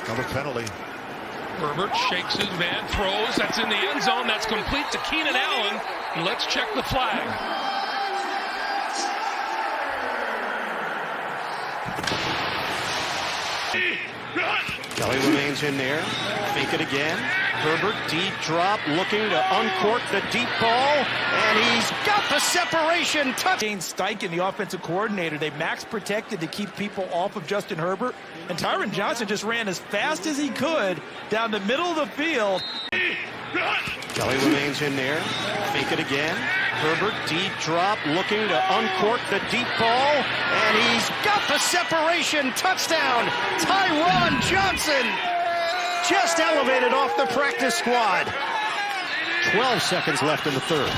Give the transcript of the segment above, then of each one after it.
Another penalty. Herbert shakes his man, throws. That's in the end zone. That's complete to Keenan Allen. Let's check the flag. Kelly remains in there. Fake it again. Herbert, deep drop, looking to uncork the deep ball, and he's got the separation. Shane Steichen, the offensive coordinator, they max protected to keep people off of Justin Herbert, and Tyron Johnson just ran as fast as he could down the middle of the field. Kelly remains in there. Fake it again. Herbert, deep drop, looking to uncork the deep ball, and he's got the separation. Touchdown, Tyron Johnson. Just elevated off the practice squad. 12 seconds left in the third.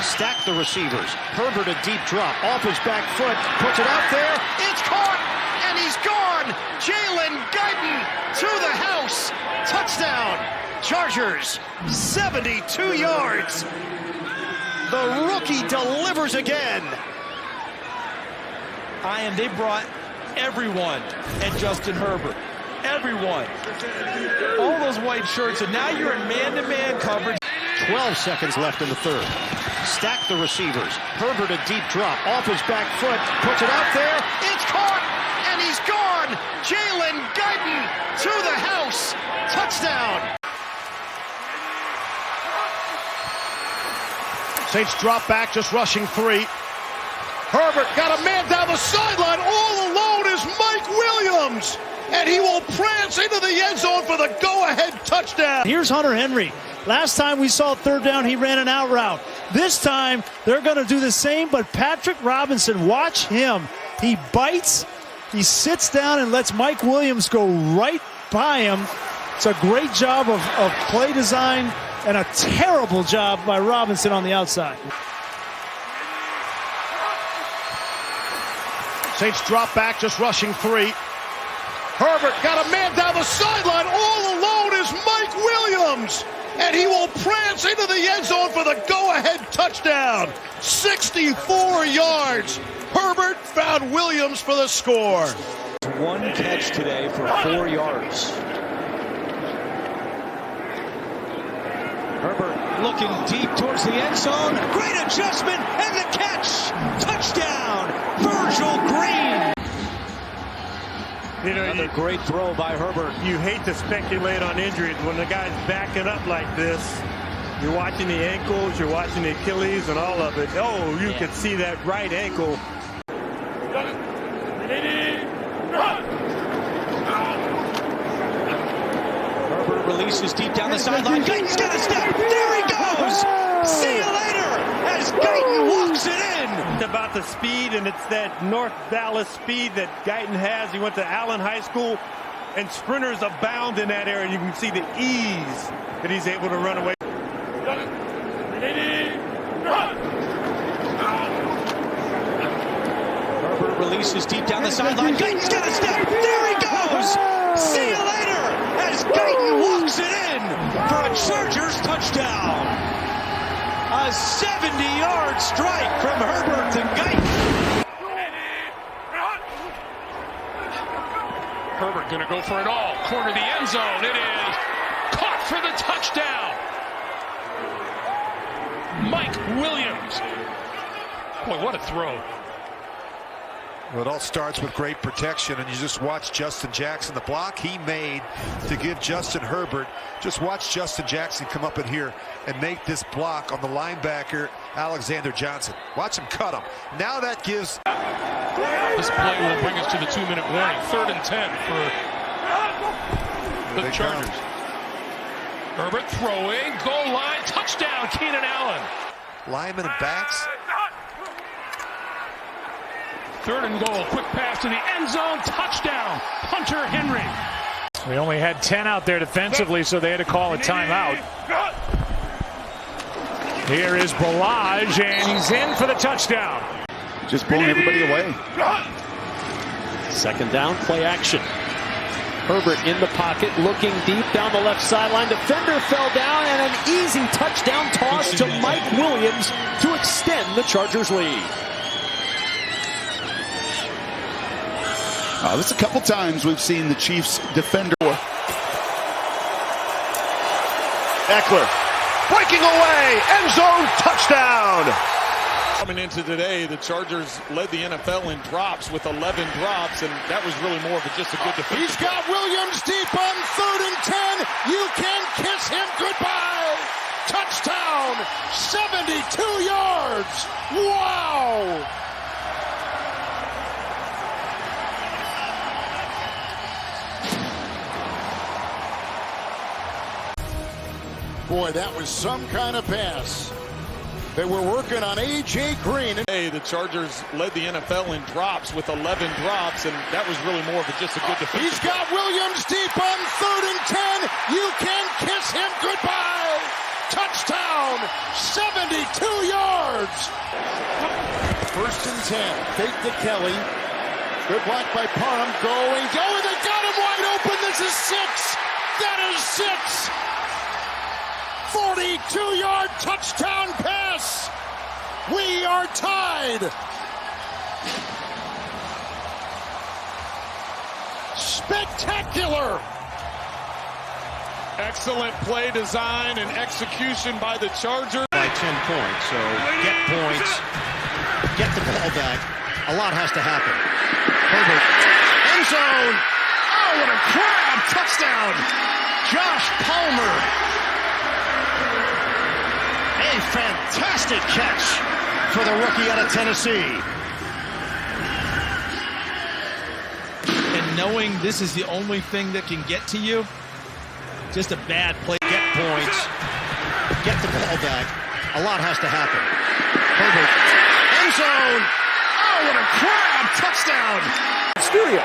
Stack the receivers. Herbert, a deep drop off his back foot, puts it out there. It's caught, and he's gone. Jalen Guyton to the house. Touchdown. Chargers, 72 yards. The rookie delivers again. They brought everyone at Justin Herbert. Everyone. All those white shirts, and now you're in man-to-man coverage. 12 seconds left in the third. Stack the receivers. Herbert, a deep drop off his back foot, puts it out there. It's caught, and he's gone. Jalen Guyton to the house. Touchdown. Saints drop back, just rushing 3. Herbert got a man down the sideline. All alone is Mike Williams. And he will prance into the end zone for the go-ahead touchdown. Here's Hunter Henry. Last time we saw third down, he ran an out route. This time, they're going to do the same, but Patrick Robinson, watch him. He bites, he sits down and lets Mike Williams go right by him. It's a great job of play design and a terrible job by Robinson on the outside. Saints drop back, just rushing 3. Herbert got a man down the sideline. All alone is Mike Williams. And he will prance into the end zone for the go-ahead touchdown. 64 yards. Herbert found Williams for the score. One catch today for 4 yards. Herbert looking deep towards the end zone. Great adjustment and the catch. Touchdown, Virgil Green. You know, another great throw by Herbert. You hate to speculate on injuries when the guy's backing up like this. You're watching the ankles, you're watching the Achilles and all of it. Oh, you can see that right ankle. Herbert releases deep down the sideline. Guyton's got a step. There he goes. See you later as Guyton walks it in. It's about the speed, and it's that North Dallas speed that Guyton has. He went to Allen High School, and sprinters abound in that area. You can see the ease that he's able to run away. Herbert releases deep down the sideline. Guyton's got a step. There he goes. See you later as Guyton walks it in for a Chargers touchdown. A 70-yard strike from Herbert to Guyton. Herbert going to go for it all. Corner of the end zone. It is caught for the touchdown. Mike Williams. Boy, what a throw. Well, it all starts with great protection, and you just watch Justin Jackson, the block he made to give Justin Herbert. Just watch Justin Jackson come up in here and make this block on the linebacker, Alexander Johnson. Watch him cut him. Now that gives... This play will bring us to the 2-minute warning. 3rd and 10 for the Chargers. Herbert throwing, goal line, touchdown, Keenan Allen. Linemen and backs. 3rd and goal, quick pass to the end zone, touchdown, Hunter Henry. We only had 10 out there defensively, so they had to call a timeout. Here is Balaj, and he's in for the touchdown. Just pulling everybody away. 2nd down, play action. Herbert in the pocket, looking deep down the left sideline. Defender fell down, and an easy touchdown toss to Mike Williams to extend the Chargers lead. There's a couple times we've seen the Chiefs defender. Eckler breaking away, end zone, touchdown. Coming into today, the Chargers led the NFL in drops with 11 drops, and that was really more of just a good defense. He's got Williams deep on 3rd and 10. You can kiss him goodbye. Touchdown, 72 yards. Wow. Boy, that was some kind of pass. They were working on A.J. Green. Hey, the Chargers led the NFL in drops with 11 drops, and that was really more of just a good defense. He's got Williams deep on 3rd and 10. You can kiss him goodbye. Touchdown, 72 yards. 1st and 10. Fake to Kelly. Good block by Parham. Going. They got him wide open. This is 6. That is 6. 42-yard touchdown pass. We are tied. Spectacular. Excellent play design and execution by the Chargers. By 10 points, so get points, get the ball back. A lot has to happen. Herbert, end zone. Oh, what a grab! Touchdown, Josh Palmer. A fantastic catch for the rookie out of Tennessee. And knowing this is the only thing that can get to you, just a bad play. Get points, get the ball back. A lot has to happen. Herbert, end zone. Oh, what a grab! Touchdown. Studio.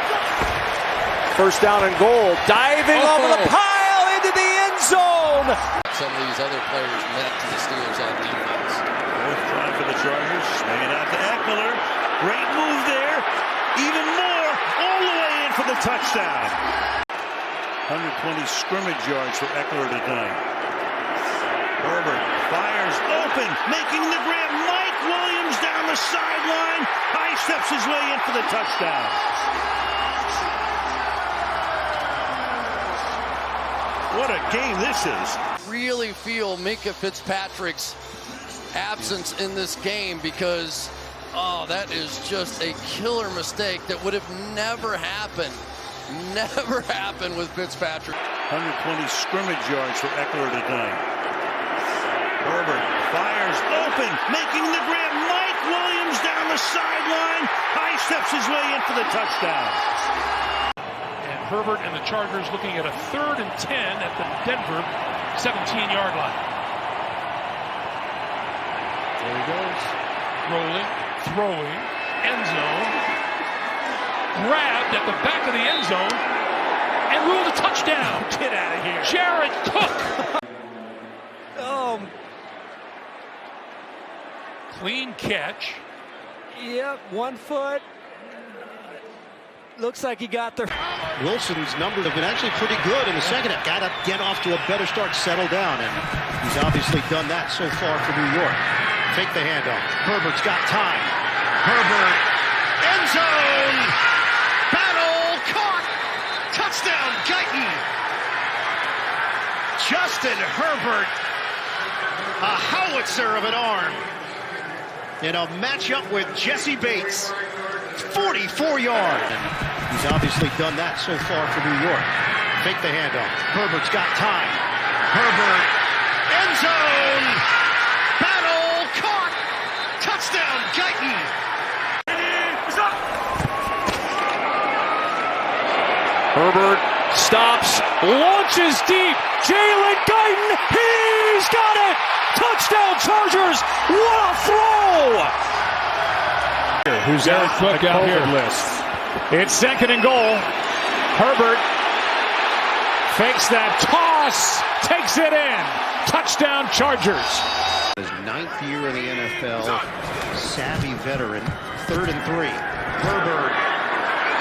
1st down and goal. Diving over the pile into the end zone. Some of these other players meant to the Steelers on defense. 4th try for the Chargers. Swing it out to Eckler. Great move there. Even more. All the way in for the touchdown. 120 scrimmage yards for Eckler tonight. Herbert fires open, making the grab. Mike Williams down the sideline. High steps his way in for the touchdown. What a game this is. Really feel Minkah Fitzpatrick's absence in this game because, that is just a killer mistake that would have never happened. Never happened with Fitzpatrick. 120 scrimmage yards for Eckler tonight. Herbert fires open, making the grab. Mike Williams down the sideline. High steps his way in for the touchdown. Herbert and the Chargers looking at a 3rd and 10 at the Denver 17-yard line. There he goes. Rolling, throwing, end zone. Grabbed at the back of the end zone and ruled a touchdown. Get out of here. Jared Cook. Clean catch. Yep, 1 foot. Looks like he got there. Wilson's numbers have been actually pretty good in the second half. Got to get off to a better start, settle down, and he's obviously done that so far for New York. Take the handoff. Herbert's got time. Herbert, end zone. Battle caught. Touchdown, Guyton. Justin Herbert, a howitzer of an arm. In a matchup with Jesse Bates. 44 yards. He's obviously done that so far for New York. Take the handoff. Herbert's got time. Herbert, end zone. Battle caught. Touchdown, Guyton. Herbert stops, launches deep. Jalen Guyton, he's got it. Touchdown, Chargers. What a throw. Who's Jared Cook out here? List. It's 2nd and goal. Herbert fakes that toss, takes it in. Touchdown, Chargers. His 9th year in the NFL, savvy veteran. 3rd and 3. Herbert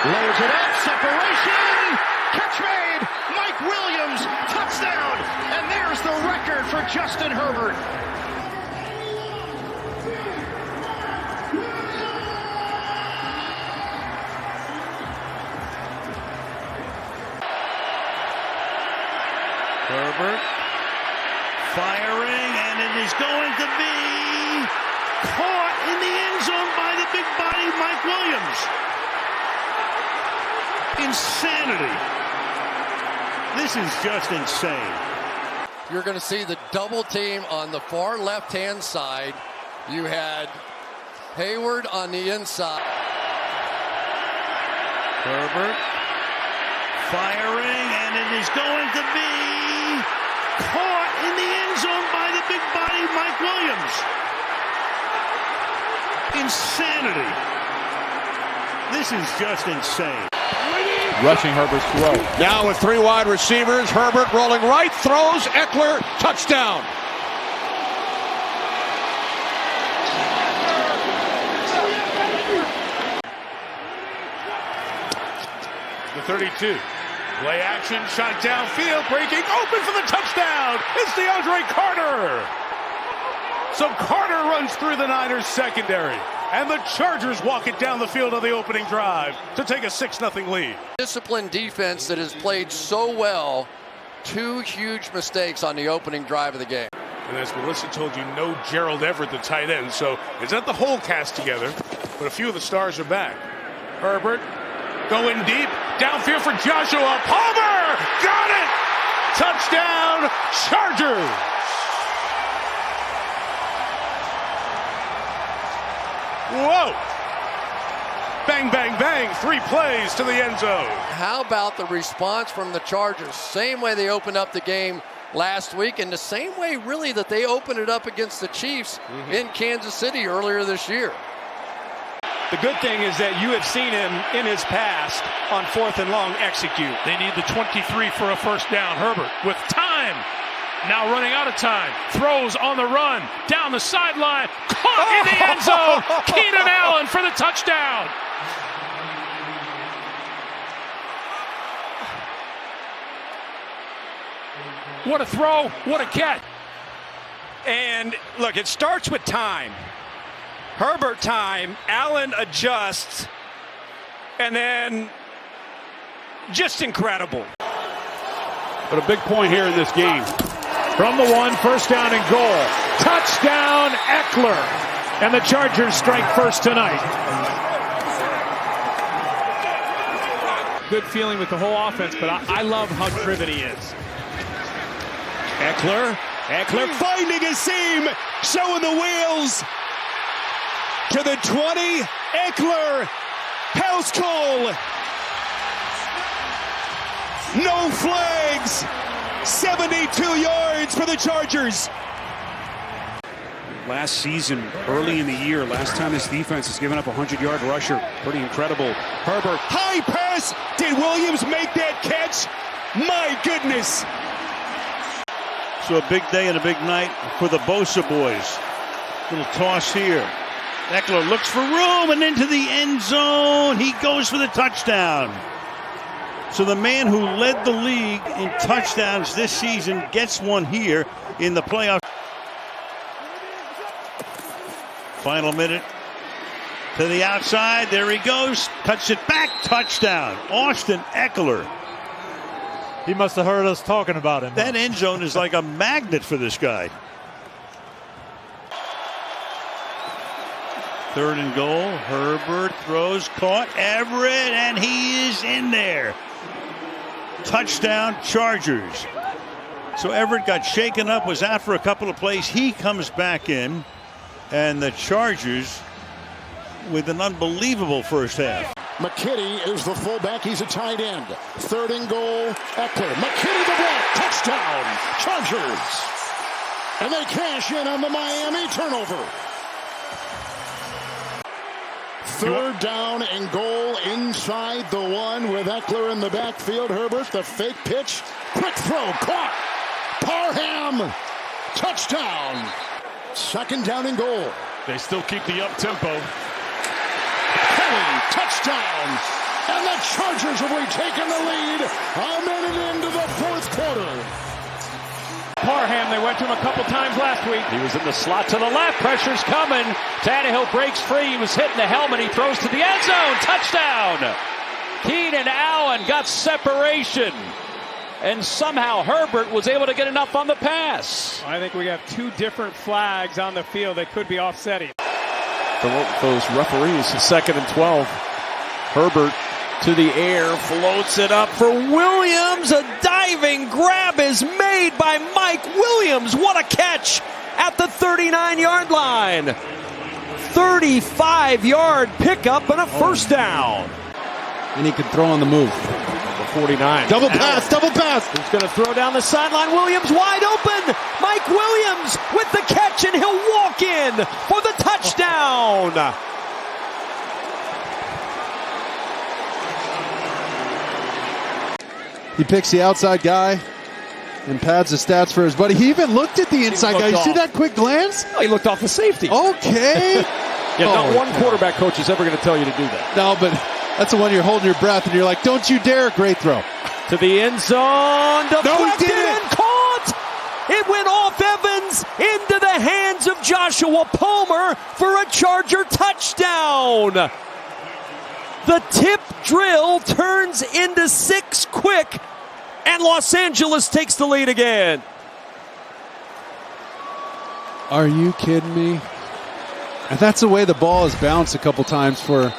loads it up, separation, catch made. Mike Williams, touchdown, and there's the record for Justin Herbert. Herbert firing, and it is going to be caught in the end zone by the big body Mike Williams. Insanity. This is just insane. You're going to see the double team on the far left-hand side. You had Hayward on the inside. Herbert firing, and it is going to be caught in the end zone by the big body Mike Williams. Insanity. This is just insane. Rushing Herbert's throw. Now with three wide receivers, Herbert rolling right, throws, Eckler, touchdown. The 32. Play action, shot downfield, breaking, open for the touchdown. It's DeAndre Carter. So Carter runs through the Niners secondary. And the Chargers walk it down the field on the opening drive to take a 6-0 lead. Disciplined defense that has played so well. Two huge mistakes on the opening drive of the game. And as Melissa told you, no Gerald Everett, the tight end. So it's not the whole cast together, but a few of the stars are back. Herbert going deep, downfield for Joshua Palmer. Got it! Touchdown, Chargers! Whoa! Bang, bang, bang. 3 plays to the end zone. How about the response from the Chargers? Same way they opened up the game last week, and the same way really that they opened it up against the Chiefs in Kansas City earlier this year. The good thing is that you have seen him in his past on 4th and long execute. They need the 23 for a first down. Herbert with time. Now running out of time. Throws on the run. Down the sideline. Caught in the end zone. Keenan Allen for the touchdown. What a throw. What a catch. And look, it starts with time. Herbert time. Allen adjusts. And then just incredible. But a big point here in this game. From the 1, first down and goal. Touchdown, Eckler. And the Chargers strike first tonight. Good feeling with the whole offense, but I love how driven he is. Eckler finding a seam, showing the wheels. To the 20, Eckler, house call. No flags. 72 yards for the Chargers. Last season, early in the year, last time this defense has given up a 100-yard rusher. Pretty incredible. Herbert. High pass. Did Williams make that catch? My goodness. So a big day and a big night for the Bosa boys. Little toss here. Eckler looks for room and into the end zone. He goes for the touchdown. So the man who led the league in touchdowns this season gets one here in the playoffs. Final minute to the outside. There he goes. Cuts it back. Touchdown. Austin Eckler. He must have heard us talking about him. That end zone is like a magnet for this guy. 3rd and goal. Herbert throws, caught. Everett, and he is in there. Touchdown, Chargers. So Everett got shaken up, was out for a couple of plays. He comes back in, and the Chargers with an unbelievable first half. McKinney is the fullback. He's a tight end. 3rd and goal. Eckler. McKinney the block. Touchdown, Chargers. And they cash in on the Miami turnover. 3rd down and goal inside the 1 with Eckler in the backfield. Herbert, the fake pitch. Quick throw, caught. Parham, touchdown. 2nd down and goal. They still keep the up-tempo. Kelly, touchdown. And the Chargers have retaken the lead a minute into the 4th quarter. Parham, they went to him a couple times last week. He was in the slot to the left. Pressure's coming. Tannehill breaks free. He was hitting the helmet. He throws to the end zone. Touchdown. Keenan Allen got separation. and somehow Herbert was able to get enough on the pass. I think we have two different flags on the field that could be offsetting. Those referees, 2nd and 12. Herbert to the air, floats it up for Williams. A diving grab is made by Mike Williams. What a catch at the 39-yard line. 35-yard pickup and a first down. And he could throw on the move. 49. Double pass, double pass. He's going to throw down the sideline. Williams wide open. Mike Williams with the catch, and he'll walk in for the touchdown. He picks the outside guy and pads the stats for his buddy. He even looked at the inside guy. You see that quick glance? Oh, he looked off the safety. Okay. Not one quarterback coach is ever going to tell you to do that. No, but that's the one you're holding your breath and you're like, don't you dare. Great throw. To the end zone. Deflected and caught. It went off Evans into the hands of Joshua Palmer for a Charger touchdown. The tip drill turns into 6 quick, and Los Angeles takes the lead again. Are you kidding me? And that's the way the ball has bounced a couple times for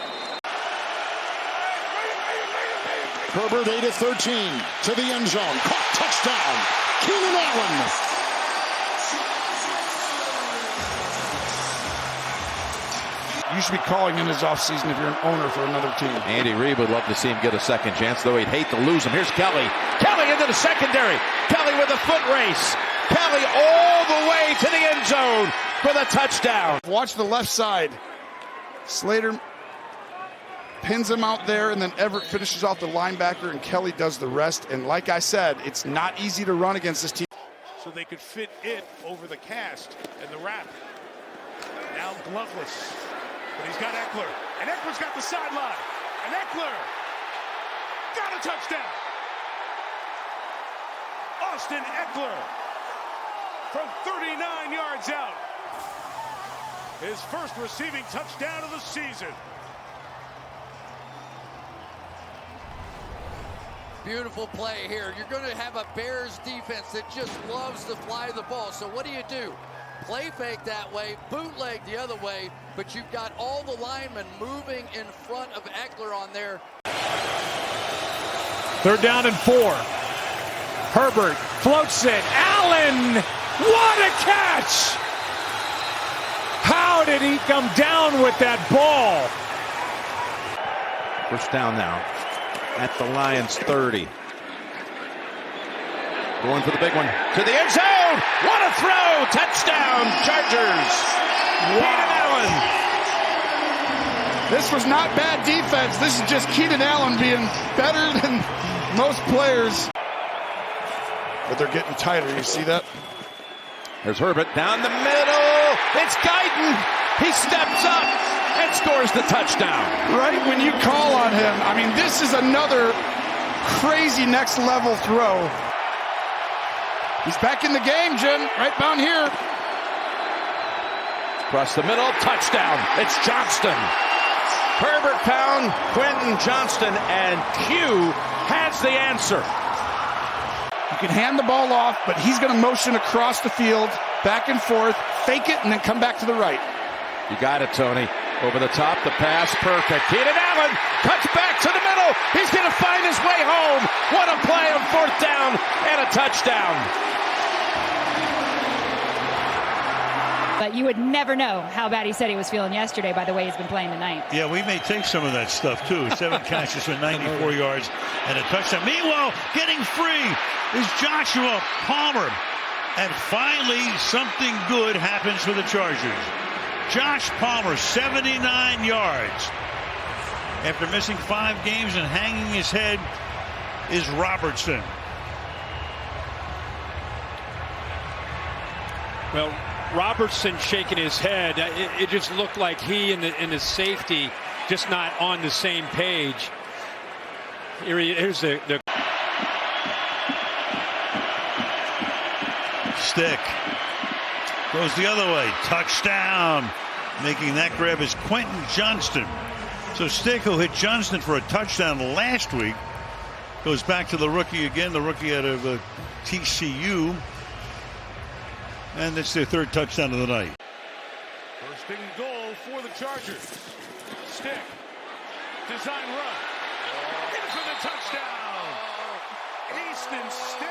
Herbert 8 of 13 to the end zone. Caught, touchdown. Keenan Allen. You should be calling in his offseason if you're an owner for another team. Andy Reid would love to see him get a second chance, though he'd hate to lose him. Here's Kelly. Kelly into the secondary. Kelly with a foot race. Kelly all the way to the end zone for the touchdown. Watch the left side. Slater pins him out there, and then Everett finishes off the linebacker, and Kelly does the rest. And like I said, it's not easy to run against this team. So they could fit it over the cast and the wrap. Now gloveless. But he's got Eckler. And Eckler's got the sideline. And Eckler got a touchdown. Austin Eckler from 39 yards out. His first receiving touchdown of the season. Beautiful play here. You're going to have a Bears defense that just loves to fly the ball. So what do? Play fake that way, bootleg the other way, but you've got all the linemen moving in front of Eckler on there. 3rd down and 4. Herbert floats it. Allen, what a catch! How did he come down with that ball? First down now at the Lions 30. Going for the big one. To the end zone. What a throw. Touchdown, Chargers. Keenan Allen. This was not bad defense. This is just Keenan Allen being better than most players. But they're getting tighter. You see that? There's Herbert down the middle. It's Guyton. He steps up and scores the touchdown. Right when you call on him. I mean, this is another crazy next level throw. He's back in the game, Jim. Right down here. Across the middle, touchdown. It's Johnston. Herbert found Quentin Johnston, and Q has the answer. You can hand the ball off, but he's going to motion across the field, back and forth, fake it, and then come back to the right. You got it, Tony. Over the top, the pass, perfect. Keenan Allen cuts back to the middle. He's going to find his way home. What a play on 4th down and a touchdown. But you would never know how bad he said he was feeling yesterday by the way he's been playing tonight. Yeah, we may take some of that stuff, too. 7 catches for 94 yards and a touchdown. Meanwhile, getting free is Joshua Palmer. And finally, something good happens for the Chargers. Josh Palmer, 79 yards. After missing 5 games and hanging his head is Robertson. Well, Robertson shaking his head. It just looked like he and the safety just not on the same page. Here's the Stick goes the other way. Touchdown. Making that grab is Quentin Johnston. So Stick, who hit Johnston for a touchdown last week, Goes back to the rookie again, the rookie out of TCU. And it's their third touchdown of the night. First and goal for the Chargers. Stick. Design run. In for the touchdown. Easton Stick.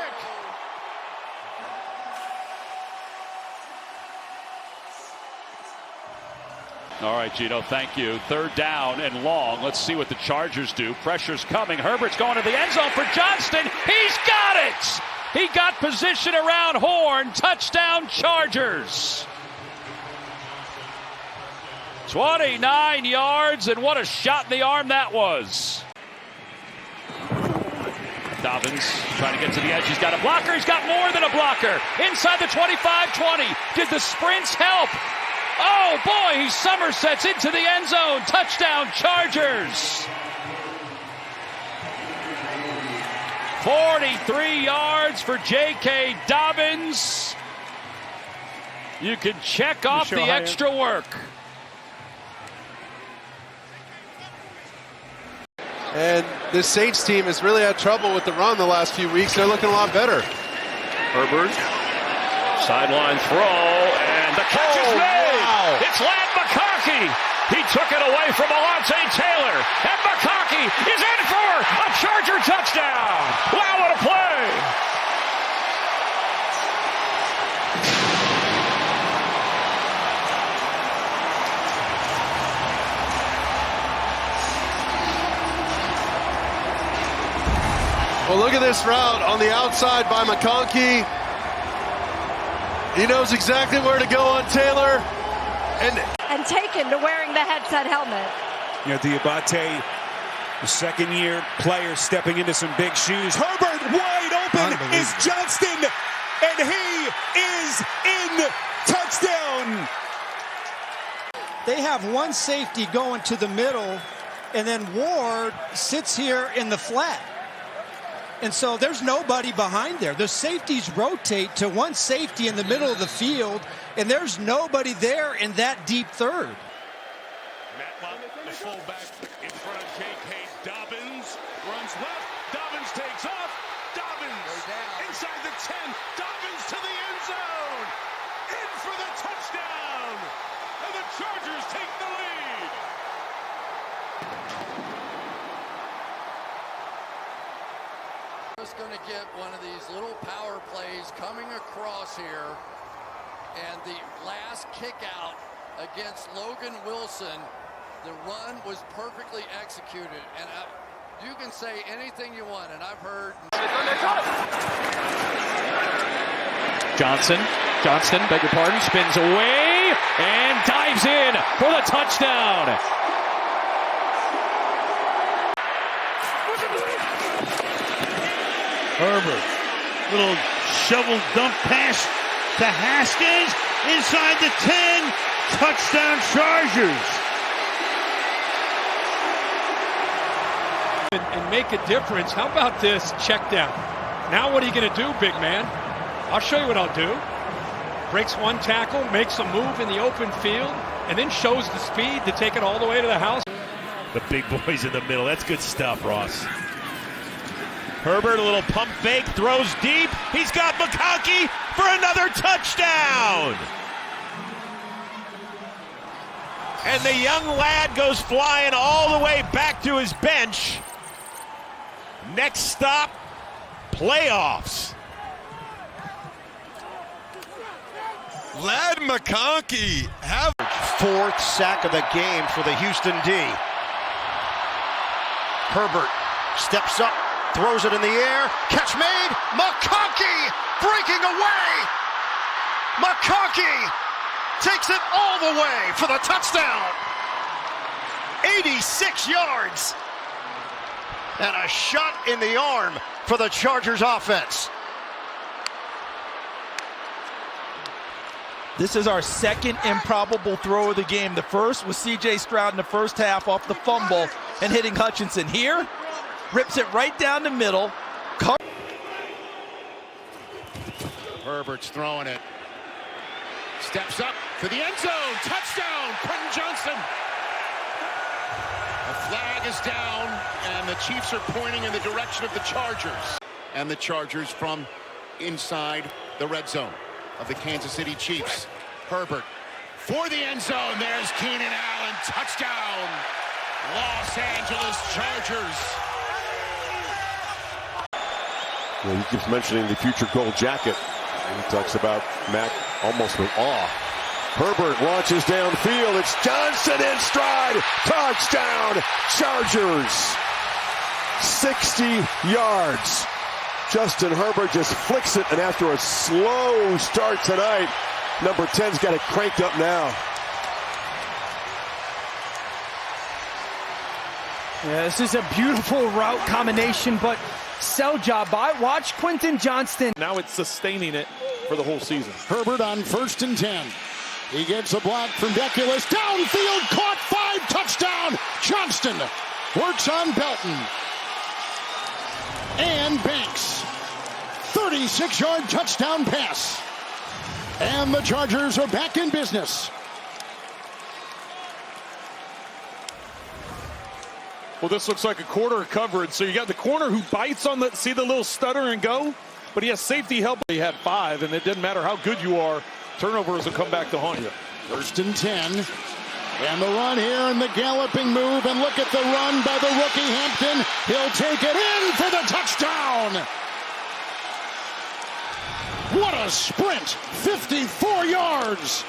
All right, Gino, thank you. Third down and long. Let's see what the Chargers do. Pressure's coming. Herbert's going to the end zone for Johnston. He's got it! He got position around Horn. Touchdown, Chargers. 29 yards, and what a shot in the arm that was. Dobbins trying to get to the edge. He's got a blocker. He's got more than a blocker. Inside the 25-20. Did the sprints help? Oh, boy, he somersets into the end zone. Touchdown, Chargers. 43 yards for J.K. Dobbins. You can check off the extra work. And this Saints team has really had trouble with the run the last few weeks. They're looking a lot better. Herbert, sideline throw, and the catch is made. Wow. It's Ladd McConkey. He took it away from Alontae Taylor, and McConkey is in for a Charger touchdown. Wow, what a play. Well, look at this route on the outside by McConkey. He knows exactly where to go on Taylor. And taken to wearing the headset helmet. You know, Diabate, the second-year player stepping into some big shoes. Herbert wide open is Johnston, and he is in. Touchdown. They have one safety going to the middle, and then Ward sits here in the flat. And so there's nobody behind there. The safeties rotate to one safety in the middle of the field, and there's nobody there in that deep third. Matlock, the fullback in front of J.K. Dobbins. Runs left. Dobbins takes off. Dobbins inside the 10. Dobbins to the end zone. In for the touchdown. And the Chargers take the lead. Just going to get one of these little power plays coming across here, and the last kick out against Logan Wilson, the run was perfectly executed, and you can say anything you want, and I've heard Johnston, beg your pardon, spins away and dives in for the touchdown. Herbert, little shovel dump pass to Haskins, inside the 10, touchdown Chargers. And make a difference. How about this check down? Now what are you going to do, big man? I'll show you what I'll do. Breaks one tackle, makes a move in the open field, and then shows the speed to take it all the way to the house. The big boys in the middle. That's good stuff, Ross. Herbert, a little pump fake, throws deep. He's got McConkey for another touchdown. And the young lad goes flying all the way back to his bench. Next stop, playoffs. Ladd McConkey have fourth sack of the game for the Houston D. Herbert steps up. Throws it in the air. Catch made. McConkey breaking away. McConkey takes it all the way for the touchdown. 86 yards. And a shot in the arm for the Chargers offense. This is our second improbable throw of the game. The first was C.J. Stroud in the first half off the fumble and hitting Hutchinson. Here, rips it right down the middle. Herbert's throwing it. Steps up for the end zone. Touchdown, Quentin Johnston. A Flag is down, and the Chiefs are pointing in the direction of the Chargers. And the Chargers from inside the red zone of the Kansas City Chiefs. Herbert for the end zone. There's Keenan Allen. Touchdown. Los Angeles Chargers. Yeah, he keeps mentioning the future gold jacket. And he talks about Mac almost with awe. Herbert launches downfield. It's Johnson in stride. Touchdown, Chargers. 60 yards. Justin Herbert just flicks it, and after a slow start tonight, number 10's got it cranked up now. Yeah, this is a beautiful route combination, but sell job by. Watch Quentin Johnston. Now it's sustaining it for the whole season. Herbert on 1st and 10. He gets a block from Deculus. Downfield, caught 5, touchdown. Johnston works on Belton. And Banks. 36-yard touchdown pass. And the Chargers are back in business. Well, this looks like a quarter coverage. So you got the corner who bites on the, see the little stutter and go, but he has safety help. He had 5, and it didn't matter how good you are. Turnovers will come back to haunt you. 1st and 10. And the run here and the galloping move. And look at the run by the rookie Hampton. He'll take it in for the touchdown. What a sprint. 54 yards.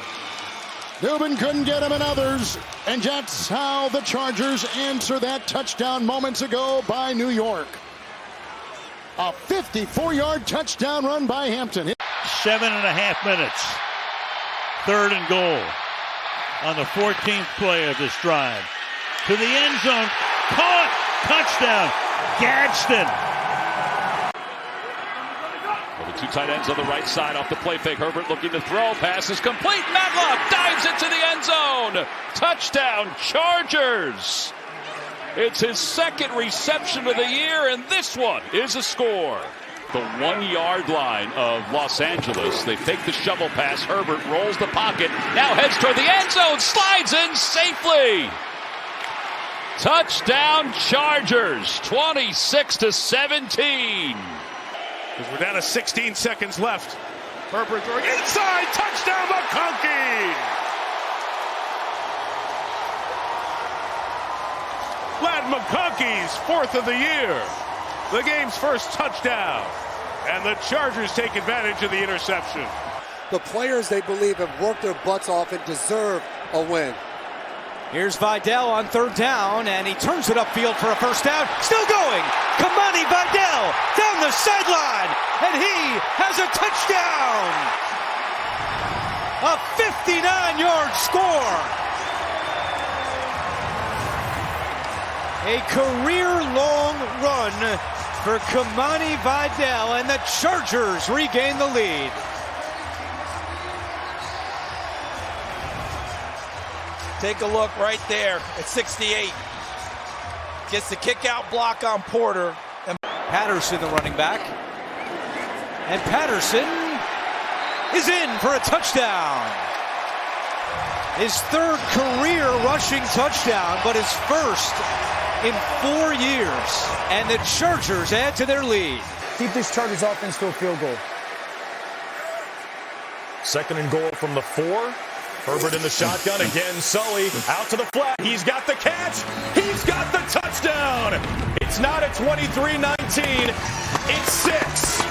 Dubin couldn't get him and others. And that's how the Chargers answer that touchdown moments ago by New York. A 54-yard touchdown run by Hampton. 7.5 minutes. 3rd and goal on the 14th play of this drive. To the end zone. Caught. Touchdown. Gadsden. Well, the 2 tight ends on the right side off the play fake. Herbert looking to throw. Pass is complete. Matlock dives into the end zone. Touchdown, Chargers. It's his 2nd reception of the year, and this one is a score. The 1-yard line of Los Angeles. They fake the shovel pass. Herbert rolls the pocket. Now heads toward the end zone. Slides in safely. Touchdown, Chargers. 26-17. Because we're down to 16 seconds left. Herbert throwing inside. Touchdown, McConkey. Lad McConkey's 4th of the year. The game's first touchdown. And the Chargers take advantage of the interception. The players they believe have worked their butts off and deserve a win. Here's Vidal on 3rd down, and he turns it upfield for a 1st down. Still going. Kamani Vidal down the sideline, and he has a touchdown. A 59-yard score. A career-long run for Kamani Vidal, and the Chargers regain the lead. Take a look right there at 68. Gets the kick-out block on Porter. And Patterson, the running back. And Patterson is in for a touchdown. His 3rd career rushing touchdown, but his 1st in 4 years. And the Chargers add to their lead. Keep this Chargers offense to a field goal. 2nd and goal from the 4. Herbert in the shotgun again. Sully out to the flat. He's got the catch. He's got the touchdown. It's not a 23-19. It's 6.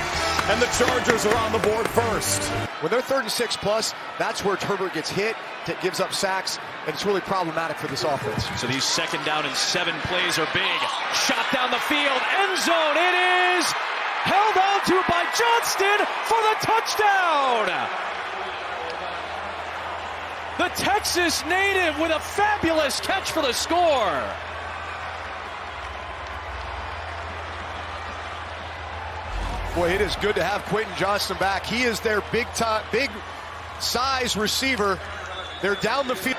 And the Chargers are on the board first. When they're 3rd and 6 plus, that's where Herbert gets hit, gives up sacks, and it's really problematic for this offense. So these 2nd down and 7 plays are big. Shot down the field. End zone. It is held on to by Johnston for the touchdown. The Texas native with a fabulous catch for the score. Boy, it is good to have Quentin Johnston back. He is their big size receiver. They're down the field.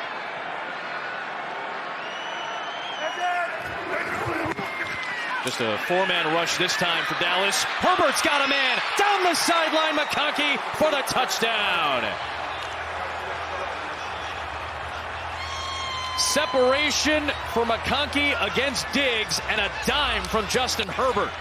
Just a 4-man rush this time for Dallas. Herbert's got a man down the sideline. McConkey for the touchdown. separation for McConkey against Diggs, and a dime from Justin Herbert.